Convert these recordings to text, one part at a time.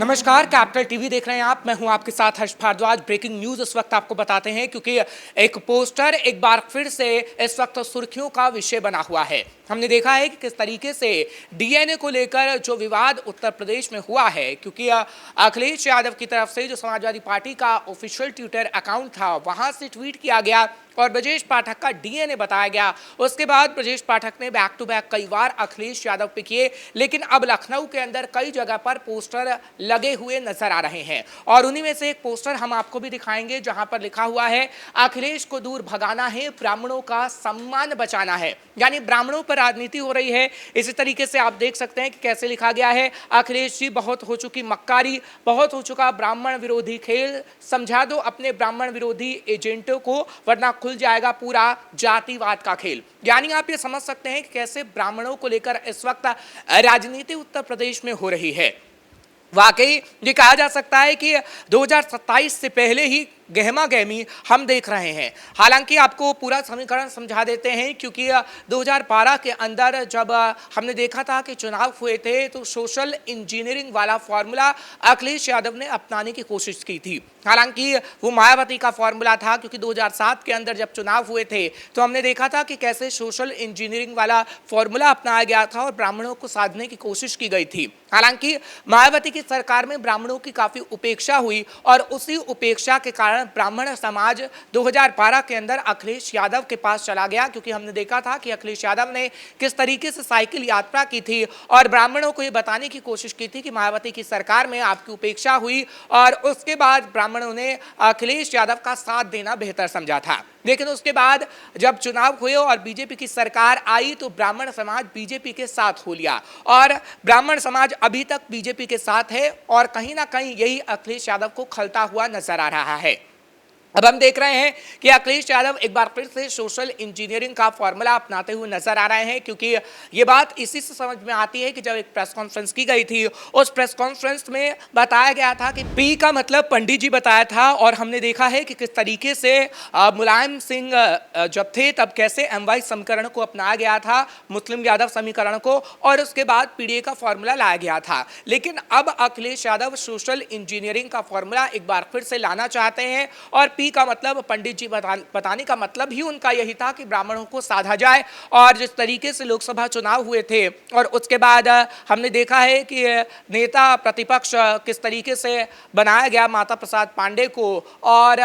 नमस्कार, capital TV देख रहे हैं आप। मैं हूं आपके साथ हर्ष भारद्वाज। ब्रेकिंग न्यूज इस वक्त आपको बताते हैं क्योंकि एक पोस्टर एक बार फिर से इस वक्त सुर्खियों का विषय बना हुआ है। हमने देखा है कि किस तरीके से डीएनए को लेकर जो विवाद उत्तर प्रदेश में हुआ है, क्योंकि अखिलेश यादव की तरफ से जो समाजवादी पार्टी का ऑफिशियल ट्विटर अकाउंट था वहां से ट्वीट किया गया और ब्रजेश पाठक का डीएनए बताया गया। उसके बाद ब्रजेश पाठक ने बैक टू बैक कई बार अखिलेश यादव पे किए, लेकिन अब लखनऊ के अंदर कई जगह पर पोस्टर लगे हुए नजर आ रहे हैं और उन्हीं में से एक पोस्टर हम आपको भी दिखाएंगे जहां पर लिखा हुआ है, अखिलेश को दूर भगाना है, ब्राह्मणों का सम्मान बचाना है। यानी ब्राह्मणों पर राजनीति हो रही है। इसी तरीके से आप देख सकते हैं कि कैसे लिखा गया है, अखिलेश जी बहुत हो चुकी मक्कारी, बहुत हो चुका ब्राह्मण विरोधी खेल, समझा दो अपने ब्राह्मण विरोधी एजेंटों को वरना खुल जाएगा पूरा जातिवाद का खेल। यानी आप ये समझ सकते हैं कि कैसे ब्राह्मणों को लेकर इस वक्त राजनीति उत्तर प्रदेश में हो रही है। वाकई ये कहा जा सकता है कि 2027 से पहले ही गहमा गहमी हम देख रहे हैं। हालांकि आपको पूरा समीकरण समझा देते हैं, क्योंकि 2012 के अंदर जब हमने देखा था कि चुनाव हुए थे तो सोशल इंजीनियरिंग वाला फॉर्मूला अखिलेश यादव ने अपनाने की कोशिश की थी। हालांकि वो मायावती का फॉर्मूला था, क्योंकि 2007 के अंदर जब चुनाव हुए थे तो हमने देखा था कि कैसे सोशल इंजीनियरिंग वाला फॉर्मूला अपनाया गया था और ब्राह्मणों को साधने की कोशिश की गई थी। हालांकि मायावती की सरकार में ब्राह्मणों की काफी उपेक्षा हुई और उसी उपेक्षा के कारण ब्राह्मण समाज 2012 के अंदर अखिलेश यादव के पास चला गया, क्योंकि हमने देखा था कि अखिलेश यादव ने किस तरीके से साइकिल यात्रा की थी और ब्राह्मणों को यह बताने की कोशिश की थी कि मायावती की सरकार में आपकी उपेक्षा हुई और उसके बाद ब्राह्मणों ने अखिलेश यादव का साथ देना बेहतर समझा था। लेकिन उसके बाद जब चुनाव हुए और बीजेपी की सरकार आई तो ब्राह्मण समाज बीजेपी के साथ हो लिया और ब्राह्मण समाज अभी तक बीजेपी के साथ है और कहीं ना कहीं यही अखिलेश यादव को खलता हुआ नजर आ रहा है। अब हम देख रहे हैं कि अखिलेश यादव एक बार फिर से सोशल इंजीनियरिंग का फॉर्मूला अपनाते हुए नजर आ रहे हैं, क्योंकि ये बात इसी से समझ में आती है कि जब एक प्रेस कॉन्फ्रेंस की गई थी, उस प्रेस कॉन्फ्रेंस में बताया गया था कि पी का मतलब पंडित जी बताया था और हमने देखा है कि किस तरीके से मुलायम सिंह जब थे तब कैसे एमवाई समीकरण को अपनाया गया था, मुस्लिम यादव समीकरण को, और उसके बाद पीडीए का फॉर्मूला लाया गया था। लेकिन अब अखिलेश यादव सोशल इंजीनियरिंग का फॉर्मूला एक बार फिर से लाना चाहते हैं और पी का मतलब पंडित जी बताने का मतलब ही उनका यही था कि ब्राह्मणों को साधा जाए। और जिस तरीके से लोकसभा चुनाव हुए थे और उसके बाद हमने देखा है कि नेता प्रतिपक्ष किस तरीके से बनाया गया माता प्रसाद पांडे को, और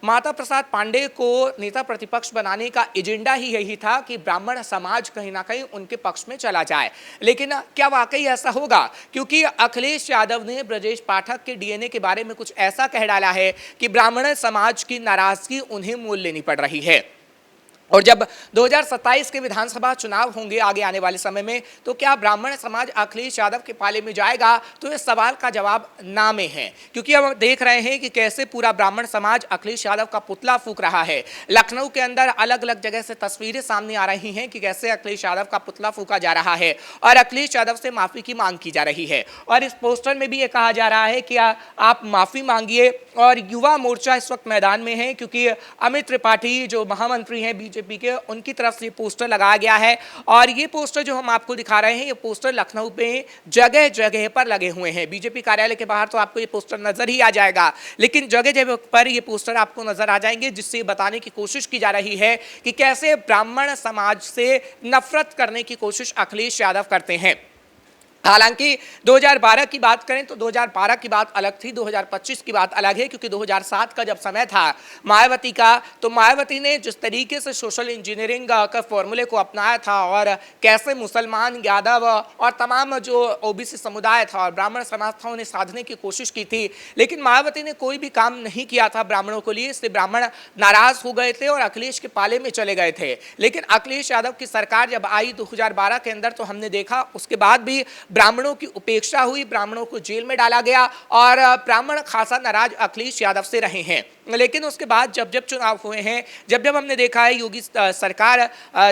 माता प्रसाद पांडे को नेता प्रतिपक्ष बनाने का एजेंडा ही यही था कि ब्राह्मण समाज कहीं ना कहीं उनके पक्ष में चला जाए। लेकिन क्या वाकई ऐसा होगा? क्योंकि अखिलेश यादव ने ब्रजेश पाठक के डीएनए के बारे में कुछ ऐसा कह डाला है कि ब्राह्मण समाज की नाराजगी उन्हें मोल लेनी पड़ रही है। और जब 2027 के विधानसभा चुनाव होंगे आगे आने वाले समय में, तो क्या ब्राह्मण समाज अखिलेश यादव के पाले में जाएगा? तो इस सवाल का जवाब ना में है, क्योंकि हम देख रहे हैं कि कैसे पूरा ब्राह्मण समाज अखिलेश यादव का पुतला फूंक रहा है। लखनऊ के अंदर अलग अलग जगह से तस्वीरें सामने आ रही हैं कि कैसे अखिलेश यादव का पुतला फूंका जा रहा है और अखिलेश यादव से माफी की मांग की जा रही है। और इस पोस्टर में भी ये कहा जा रहा है कि आप माफी मांगिए। और युवा मोर्चा इस वक्त मैदान में है, क्योंकि अमित त्रिपाठी जो महामंत्री हैं बीजेपी के, उनकी तरफ से पोस्टर लगाया गया है। और ये पोस्टर जो हम आपको दिखा रहे हैं, ये पोस्टर लखनऊ में जगह जगह पर लगे हुए हैं। बीजेपी कार्यालय के बाहर तो आपको ये पोस्टर नजर ही आ जाएगा, लेकिन जगह जगह पर ये पोस्टर आपको नजर आ जाएंगे, जिससे बताने की कोशिश की जा रही है कि कैसे ब्राह्मण समाज से नफरत करने की कोशिश अखिलेश यादव करते हैं। हालांकि 2012 की बात करें तो 2012 की बात अलग थी, 2025 की बात अलग है, क्योंकि 2007 का जब समय था मायावती का, तो मायावती ने जिस तरीके से सोशल इंजीनियरिंग का फॉर्मूले को अपनाया था और कैसे मुसलमान, यादव और तमाम जो ओबीसी समुदाय था और ब्राह्मण समाज था उन्हें साधने की कोशिश की थी, लेकिन मायावती ने कोई भी काम नहीं किया था ब्राह्मणों के लिए, इसलिए ब्राह्मण नाराज हो गए थे और अखिलेश के पाले में चले गए थे। लेकिन अखिलेश यादव की सरकार जब आई 2012 के अंदर, तो हमने देखा उसके बाद भी ब्राह्मणों की उपेक्षा हुई, ब्राह्मणों को जेल में डाला गया और ब्राह्मण खासा नाराज अखिलेश यादव से रहे हैं। लेकिन उसके बाद जब जब चुनाव हुए हैं, जब जब हमने देखा है योगी सरकार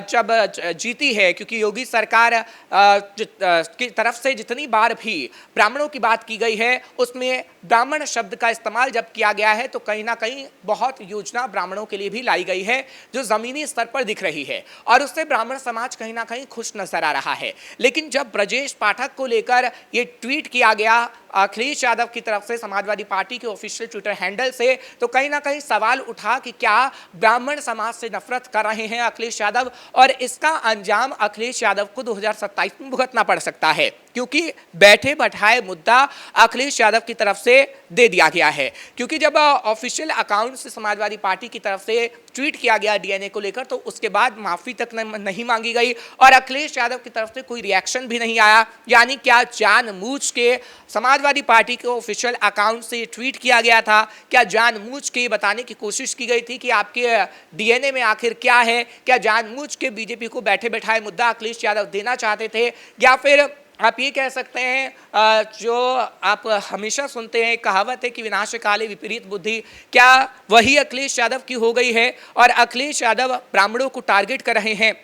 जब जीती है, क्योंकि योगी सरकार की तरफ से जितनी बार भी ब्राह्मणों की बात की गई है उसमें ब्राह्मण शब्द का इस्तेमाल जब किया गया है तो कहीं ना कहीं बहुत योजना ब्राह्मणों के लिए भी लाई गई है जो जमीनी स्तर पर दिख रही है और उससे ब्राह्मण समाज कहीं ना कहीं खुश नजर आ रहा है। लेकिन जब ब्रजेश पाठक को लेकर ये ट्वीट किया गया अखिलेश यादव की तरफ से समाजवादी पार्टी के ऑफिशियल ट्विटर हैंडल से, तो कहीं ना कहीं सवाल उठा कि क्या ब्राह्मण समाज से नफरत कर रहे हैं अखिलेश यादव, और इसका अंजाम अखिलेश यादव को 2027 में भुगतना पड़ सकता है, क्योंकि बैठे बैठाए मुद्दा अखिलेश यादव की तरफ से दे दिया गया है। क्योंकि जब ऑफिशियल अकाउंट से समाजवादी पार्टी की तरफ से ट्वीट किया गया डीएनए को लेकर, तो उसके बाद माफी तक नहीं मांगी गई और अखिलेश यादव की तरफ से कोई रिएक्शन भी नहीं आया। यानी क्या जानबूझ के समाजवादी पार्टी के ऑफिशियल अकाउंट से ट्वीट किया गया था? क्या जानबूझ के बताने की कोशिश की गई थी कि आपके डीएनए में आखिर क्या है? क्या जानबूझ के बीजेपी को बैठे बैठाए मुद्दा अखिलेश यादव देना चाहते थे, या फिर आप ये कह सकते हैं जो आप हमेशा सुनते हैं कहावत है कि विनाश काले विपरीत बुद्धि, क्या वही अखिलेश यादव की हो गई है और अखिलेश यादव ब्राह्मणों को टारगेट कर रहे हैं?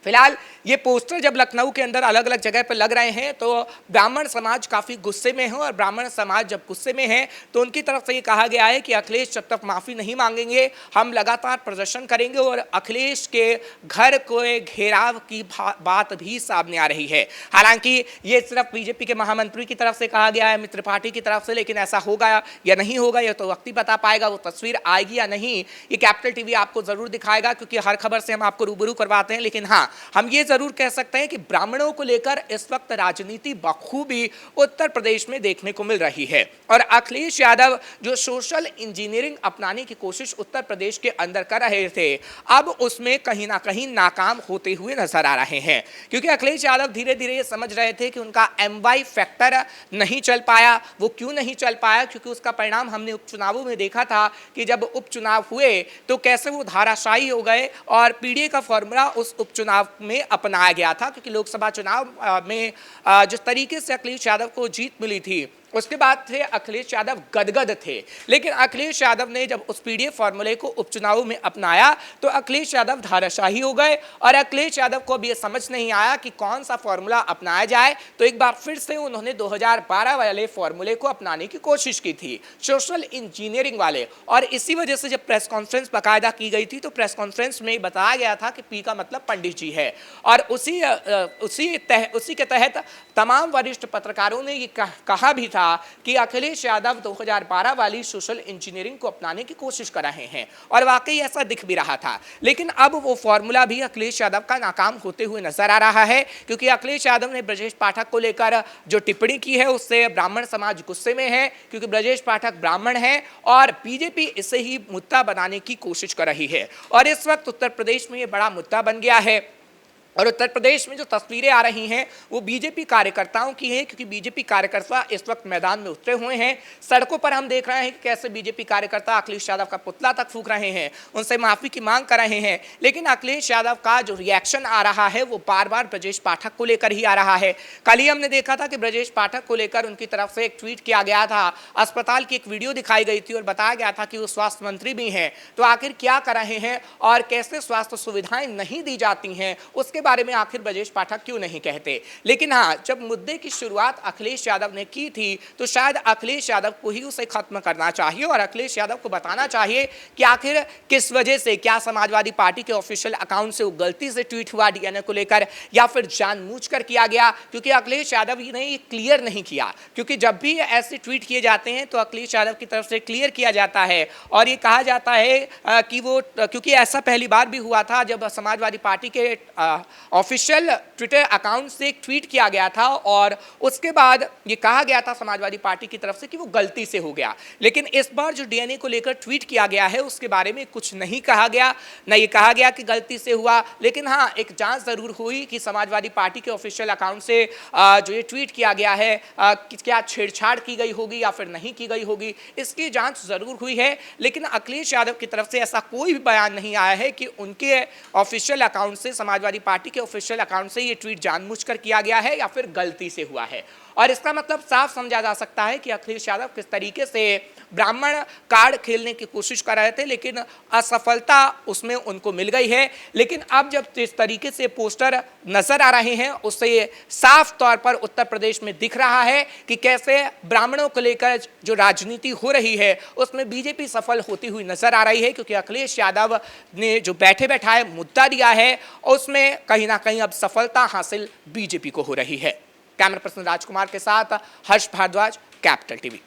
फिलहाल ये पोस्टर जब लखनऊ के अंदर अलग अलग जगह पर लग रहे हैं तो ब्राह्मण समाज काफ़ी गुस्से में है, और ब्राह्मण समाज जब गुस्से में है तो उनकी तरफ से ये कहा गया है कि अखिलेश जब तक माफ़ी नहीं मांगेंगे हम लगातार प्रदर्शन करेंगे, और अखिलेश के घर को घेराव की बात भी सामने आ रही है। हालांकि ये सिर्फ बीजेपी के महामंत्री की तरफ से कहा गया है, मित्र पार्टी की तरफ से, लेकिन ऐसा होगा या नहीं होगा यह तो वक्त ही बता पाएगा, वो तस्वीर आएगी या नहीं ये कैपिटल टीवी आपको ज़रूर दिखाएगा, क्योंकि हर खबर से हम आपको रूबरू करवाते हैं। लेकिन हाँ, हम ये जरूर कह सकते हैं कि ब्राह्मणों को लेकर इस वक्त राजनीति बखूबी उत्तर प्रदेश में देखने को मिल रही है, और अखिलेश यादव जो सोशल इंजीनियरिंग अपनाने की कोशिश उत्तर प्रदेश के अंदर कर रहे थे, अब उसमें कहीं ना कहीं नाकाम होते हुए नजर आ रहे हैं। क्योंकि अखिलेश यादव धीरे धीरे ये समझ रहे थे कि उनका MY फैक्टर नहीं चल पाया। वो क्यों नहीं चल पाया? क्योंकि उसका परिणाम हमने उपचुनावों में देखा था कि जब उपचुनाव हुए तो कैसे वो धाराशायी हो गए, और पीडीए का फॉर्मूला उस उपचुनाव में अपनाया गया था। क्योंकि लोकसभा चुनाव में जिस तरीके से अखिलेश यादव को जीत मिली थी, उसके बाद थे अखिलेश यादव गदगद थे। लेकिन अखिलेश यादव ने जब उस पीडीए फॉर्मूले को उपचुनाव में अपनाया तो अखिलेश यादव धाराशाही हो गए, और अखिलेश यादव को भी ये समझ नहीं आया कि कौन सा फॉर्मूला अपनाया जाए। तो एक बार फिर से उन्होंने 2012 वाले फॉर्मूले को अपनाने की कोशिश की थी, सोशल इंजीनियरिंग वाले, और इसी वजह से जब प्रेस कॉन्फ्रेंस बाकायदा की गई थी तो प्रेस कॉन्फ्रेंस में बताया गया था कि पी का मतलब पंडित जी है, और उसी के तहत तमाम वरिष्ठ पत्रकारों ने ये कहा भी था कि अखिलेश यादव 2012 वाली सोशल इंजीनियरिंग को अपनाने की कोशिश कर रहे हैं, और वाकई ऐसा दिख भी रहा था। लेकिन अब वो फॉर्मूला भी अखिलेश यादव का नाकाम होते हुए नजर आ रहा है, क्योंकि अखिलेश यादव ने ब्रजेश पाठक को लेकर जो टिप्पणी की है उससे ब्राह्मण समाज गुस्से में है, क्योंकि ब्रजेश पाठक ब्राह्मण है और बीजेपी इसे ही मुद्दा बनाने की कोशिश कर रही है, और इस वक्त उत्तर प्रदेश में ये बड़ा मुद्दा बन गया है। और उत्तर प्रदेश में जो तस्वीरें आ रही हैं वो बीजेपी कार्यकर्ताओं की हैं, क्योंकि बीजेपी कार्यकर्ता इस वक्त मैदान में उतरे हुए हैं। सड़कों पर हम देख रहे हैं कि कैसे बीजेपी कार्यकर्ता अखिलेश यादव का पुतला तक फूंक रहे हैं, उनसे माफ़ी की मांग कर रहे हैं। लेकिन अखिलेश यादव का जो रिएक्शन आ रहा है वो बार बार ब्रजेश पाठक को लेकर ही आ रहा है। कल ही हमने देखा था कि ब्रजेश पाठक को लेकर उनकी तरफ से एक ट्वीट किया गया था, अस्पताल की एक वीडियो दिखाई गई थी और बताया गया था कि वो स्वास्थ्य मंत्री भी हैं, तो आखिर क्या कर रहे हैं और कैसे स्वास्थ्य सुविधाएं नहीं दी जाती हैं उसके बारे में आखिर ब्रजेश पाठक क्यों नहीं कहते। लेकिन हाँ, जब मुद्दे की शुरुआत अखिलेश यादव ने की थी तो शायद अखिलेश यादव को ही उसे खत्म करना चाहिए और अखिलेश यादव को बताना चाहिए कि आखिर किस वजह से, क्या समाजवादी पार्टी के ऑफिशियल अकाउंट से वो गलती से ट्वीट हुआ डीएनए को लेकर या फिर जानबूझकर किया गया। क्योंकि अखिलेश यादव ने ये क्लियर नहीं किया, क्योंकि जब भी ऐसे ट्वीट किए जाते हैं तो अखिलेश यादव की तरफ से क्लियर किया जाता है और ये कहा जाता है कि वो, क्योंकि ऐसा पहली बार भी हुआ था जब समाजवादी पार्टी के ऑफिशियल ट्विटर अकाउंट से एक ट्वीट किया गया था और उसके बाद ये कहा गया था समाजवादी पार्टी की तरफ से कि वो गलती से हो गया। लेकिन इस बार जो डीएनए को लेकर ट्वीट किया गया है उसके बारे में कुछ नहीं कहा गया, न ये कहा गया कि गलती से हुआ। लेकिन हाँ, एक जांच जरूर हुई कि समाजवादी पार्टी के ऑफिशियल अकाउंट से जो ये ट्वीट किया गया है क्या छेड़छाड़ की गई होगी या फिर नहीं की गई होगी, इसकी जांच जरूर हुई है। लेकिन अखिलेश यादव की तरफ से ऐसा कोई भी बयान नहीं आया है कि उनके ऑफिशियल अकाउंट से, समाजवादी पार्टी के ऑफिशियल अकाउंट से ये ट्वीट जानबूझकर किया गया है या फिर गलती से हुआ है। और इसका मतलब साफ समझा जा सकता है कि अखिलेश यादव किस तरीके से ब्राह्मण कार्ड खेलने की कोशिश कर रहे थे, लेकिन असफलता उसमें उनको मिल गई है। लेकिन अब जब जिस तरीके से पोस्टर नजर आ रहे हैं उससे साफ तौर पर उत्तर प्रदेश में दिख रहा है कि कैसे ब्राह्मणों को लेकर जो राजनीति हो रही है उसमें बीजेपी सफल होती हुई नजर आ रही है, क्योंकि अखिलेश यादव ने जो बैठे बैठाए मुद्दा दिया है उसमें कहीं ना कहीं अब सफलता हासिल बीजेपी को हो रही है। कैमरा पर्सन राजकुमार के साथ हर्ष भारद्वाज, कैपिटल टीवी।